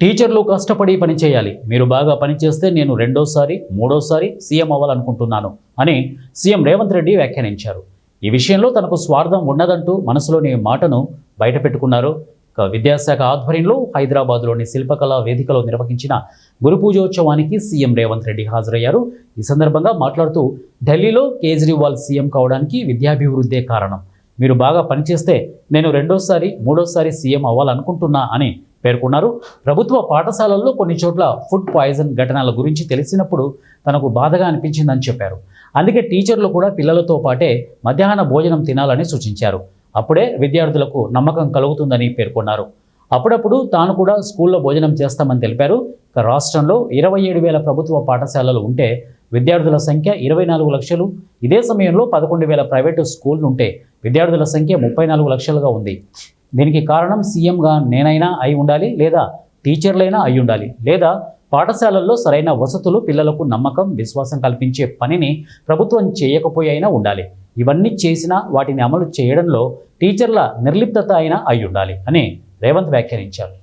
టీచర్లు కష్టపడి పని చేయాలి. మీరు బాగా పనిచేస్తే నేను రెండోసారి, మూడోసారి సీఎం అవ్వాలనుకుంటున్నాను అని సీఎం రేవంత్ రెడ్డి వ్యాఖ్యానించారు. ఈ విషయంలో తనకు స్వార్థం ఉన్నదంటూ మనసులోని మాటను బయటపెట్టుకున్నారు. విద్యాశాఖ ఆధ్వర్యంలో హైదరాబాద్లోని శిల్పకళా వేదికలో నిర్వహించిన గురు పూజోత్సవానికి సీఎం రేవంత్ రెడ్డి హాజరయ్యారు. ఈ సందర్భంగా మాట్లాడుతూ ఢిల్లీలో కేజ్రీవాల్ సీఎం కావడానికి విద్యాభివృద్ధే కారణం. మీరు బాగా పనిచేస్తే నేను రెండోసారి, మూడోసారి సీఎం అవ్వాలనుకుంటున్నా అని పేర్కొన్నారు. ప్రభుత్వ పాఠశాలల్లో కొన్ని చోట్ల ఫుడ్ పాయిజన్ ఘటనల గురించి తెలిసినప్పుడు తనకు బాధగా అనిపించిందని చెప్పారు. అందుకే టీచర్లు కూడా పిల్లలతో పాటే మధ్యాహ్న భోజనం తినాలని సూచించారు. అప్పుడే విద్యార్థులకు నమ్మకం కలుగుతుందని పేర్కొన్నారు. అప్పుడప్పుడు తాను కూడా స్కూల్లో భోజనం చేస్తామని తెలిపారు. రాష్ట్రంలో 27,000 ప్రభుత్వ పాఠశాలలు ఉంటే విద్యార్థుల సంఖ్య 24 లక్షలు. ఇదే సమయంలో 11,000 ప్రైవేటు స్కూళ్లు ఉంటే విద్యార్థుల సంఖ్య 34 లక్షలుగా ఉంది. దీనికి కారణం సీఎంగా నేనైనా అయి ఉండాలి, లేదా టీచర్లైనా అయి ఉండాలి, లేదా పాఠశాలల్లో సరైన వసతులు, పిల్లలకు నమ్మకం, విశ్వాసం కల్పించే పనిని ప్రభుత్వం చేయకపోయినా ఉండాలి. ఇవన్నీ చేసినా వాటిని అమలు చేయడంలో టీచర్ల నిర్లిప్తత అయినా అయి ఉండాలి అని రేవంత్ వ్యాఖ్యానించారు.